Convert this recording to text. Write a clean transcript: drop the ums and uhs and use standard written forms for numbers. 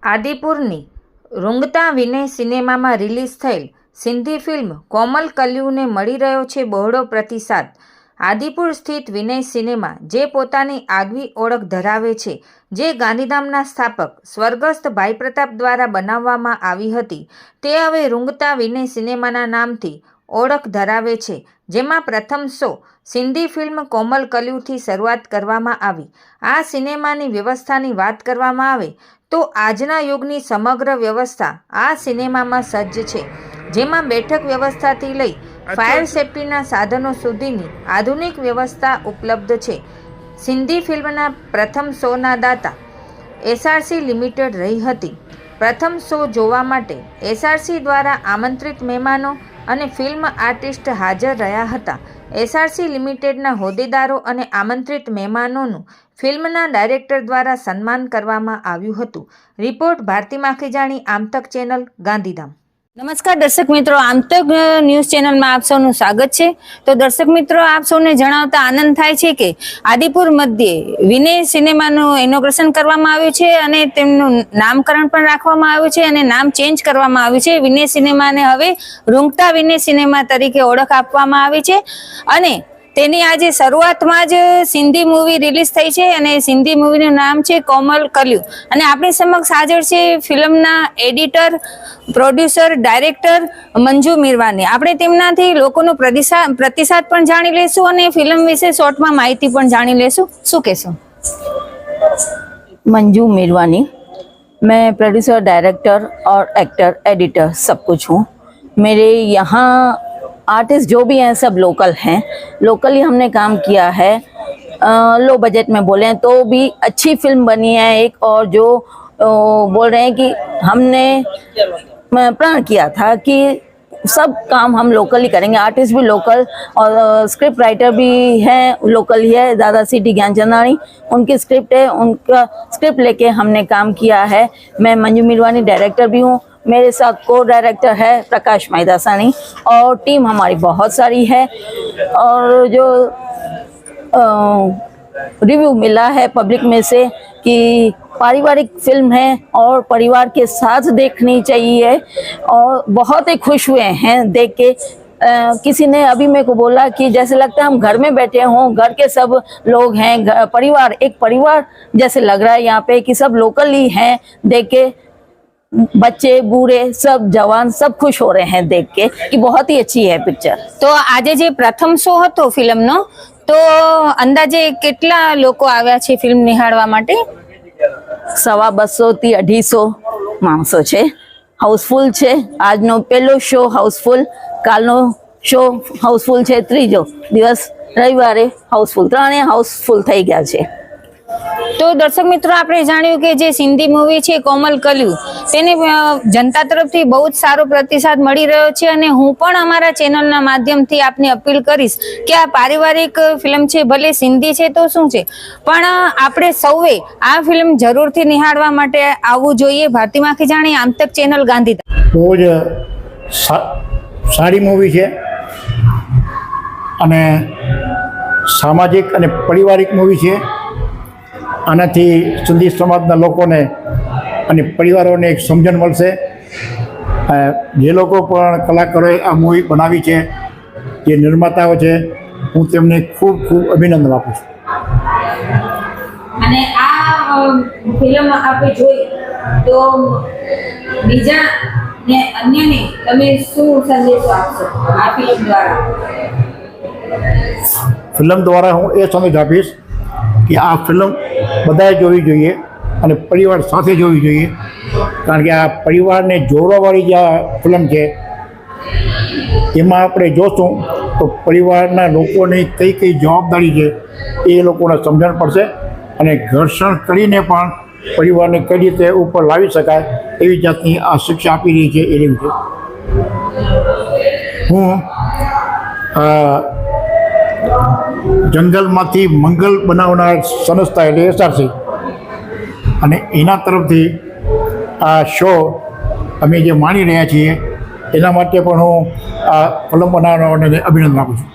આદિપુરની રૂંગતા વિનય સિનેમામાં રિલીઝ થયેલ સિંધી ફિલ્મ કોમલ કલ્યુને મળી રહ્યો છે બહોળો પ્રતિસાદ. આદિપુર સ્થિત વિનય સિનેમા, જે પોતાની આગવી ઓળખ ધરાવે છે, જે ગાંધીધામના સ્થાપક સ્વર્ગસ્થ ભાઈ પ્રતાપ દ્વારા બનાવવામાં આવી હતી, તે હવે રૂંગતા વિનય સિનેમાના નામથી ઓળખ ધરાવે છે, જેમાં પ્રથમ શો સિંધી ફિલ્મ કોમલ કલ્યુથી શરૂઆત કરવામાં આવી. આ સિનેમાની વ્યવસ્થાની વાત કરવામાં આવે તો આજના યુગની સમગ્ર વ્યવસ્થા આ સિનેમામાં સજ્જ છે, જેમાં બેઠક વ્યવસ્થાથી લઈ ફાયર સેફ્ટીના સાધનો સુધીની આધુનિક વ્યવસ્થા ઉપલબ્ધ છે. સિંધી ફિલ્મના પ્રથમ શોના દાતા એસઆરસી લિમિટેડ રહી હતી. પ્રથમ શો જોવા માટે એસઆરસી દ્વારા આમંત્રિત મહેમાનો અને ફિલ્મ આર્ટિસ્ટ હાજર રહ્યા હતા. એસઆરસી લિમિટેડના હોદ્દેદારો અને આમંત્રિત મહેમાનોનું ફિલ્મના ડાયરેક્ટર દ્વારા સન્માન કરવામાં આવ્યું હતું. રિપોર્ટ ભારતી માખીજાણી, આમતક ચેનલ, ગાંધીધામ. નમસ્કાર દર્શક મિત્રો, આમતક ન્યૂઝ ચેનલમાં આપ સૌનું સ્વાગત છે. તો દર્શક મિત્રો, આપ સૌને જણાવતા આનંદ થાય છે કે આદિપુર મધ્યે વિનય સિનેમાનું ઇનોગ્રેશન કરવામાં આવ્યું છે અને તેમનું નામકરણ પણ રાખવામાં આવ્યું છે અને નામ ચેન્જ કરવામાં આવ્યું છે. વિનય સિનેમાને હવે રૂંગતા વિનય સિનેમા તરીકે ઓળખ આપવામાં આવી છે અને તેની આજે શરૂઆતમાં જ સિંધી મૂવી રિલીઝ થઈ છે અને સિંધી મૂવીનું નામ છે કોમલ કલ્યુ. અને આપણી સમક્ષ હાજર છે ફિલ્મના એડિટર, પ્રોડ્યુસર, ડાયરેક્ટર મંજુ મીરવાની. આપણે તેમનાથી લોકોનો પ્રતિસાદ પણ જાણી લેશું અને ફિલ્મ વિશે શોર્ટમાં માહિતી પણ જાણી લેશું. શું કહેશો? मंजू मीरवानी, मैं प्रोड्यूसर, डायरेक्टर और एक्टर, एडिटर सब कुछ हूँ. मेरे यहाँ आर्टिस्ट जो भी हैं सब लोकल हैं. लोकली हमने काम किया है. लो बजट में बोले तो भी अच्छी फिल्म बनी है एक. और जो बोल रहे हैं कि हमने प्रण किया था कि सब काम हम लोकल ही करेंगे. आर्टिस्ट भी लोकल और स्क्रिप्ट राइटर भी हैं लोकल ही है. दादा सिटी ज्ञानचंदानी, उनकी स्क्रिप्ट है, उनका स्क्रिप्ट लेके हमने काम किया है. मैं मंजू मीरवानी डायरेक्टर भी हूँ. मेरे साथ को डायरेक्टर है प्रकाश माइदासानी और टीम हमारी बहुत सारी है. और जो रिव्यू मिला है पब्लिक में से कि पारिवारिक फिल्म है और परिवार के साथ देखनी चाहिए और बहुत ही खुश हुए हैं देख के. किसी ने अभी मेरे को बोला कि जैसे लगता है हम घर में बैठे हों, घर के सब लोग हैं, परिवार एक परिवार जैसे लग रहा है यहाँ पे कि सब लोकल ही हैं. देख के बच्चे, बूढ़े, सब जवान सब खुश हो रहे हैं देख के कि बहुत ही अच्छी है पिक्चर. તો આજે જે પ્રથમ શો હતો ફિલ્મનો, તો અંદાજે કેટલા લોકો આવ્યા છે ફિલ્મ નિહાળવા માટે? 250 થી 250 માણસો છે. હાઉસફુલ છે. આજનો પહેલો શો હાઉસફુલ, કાલનો શો હાઉસફુલ છે, ત્રીજો દિવસ રવિવારે હાઉસફુલ. ત્રણે હાઉસફુલ થઈ ગયા છે. તો દર્શક મિત્રો, આપણે જાણ્યું કે જે સિંધી મૂવી છે કોમલ કલ્યુ, તેને જનતા તરફથી બહુ જ સારો પ્રતિસાદ મળી રહ્યો છે અને હું પણ અમારા ચેનલના માધ્યમથી આપને અપીલ કરીશ કે આ પારિવારિક ફિલ્મ છે, ભલે સિંધી છે તો શું છે, પણ આપણે સૌએ આ ફિલ્મ જરૂરથી નિહાળવા માટે આવવું જોઈએ. ભારતી માખીજાણી, આમતક ચેનલ, ગાંધીધામ. બહુ જ સારી મૂવી છે અને સામાજિક અને પારિવારિક મૂવી છે. આનાથી સિંધી સમાજના લોકોને અને પરિવારોને એક સમજણ મળશે. જે લોકો પણ કલાકારોએ આ મૂવી બનાવી છે, જે નિર્માતાઓ છે, હું તેમને ખૂબ ખૂબ અભિનંદન આપું છું. અને આ ફિલ્મ આપણે જોઈ તો બીજા ને અન્યને તમે શું સંદેશો આપશો આ ફિલ્મ દ્વારા? ફિલ્મ દ્વારા હું એ સંદેશ આપીશ કે આ ફિલ્મ બધાએ જોવી જોઈએ અને પરિવાર સાથે જોવી જોઈએ. કારણ કે આ પરિવારને જોડવાવાળી જે આ ફિલ્મ છે, એમાં આપણે જોશું તો પરિવારના લોકોની કઈ કઈ જવાબદારી છે એ લોકોને સમજણ પડશે અને ઘર્ષણ કરીને પણ પરિવારને કઈ રીતે ઉપર લાવી શકાય એવી જાતની આ શિક્ષા આપી રહી છે. એની વિશે હું જંગલમાંથી મંગલ બનાવનાર સંસ્થા એટલે એસઆરસી અને એના તરફથી આ શો અમે જે માણી રહ્યા છીએ એના માટે પણ હું આ ફિલ્મ બનાવનારને અભિનંદન આપું છું.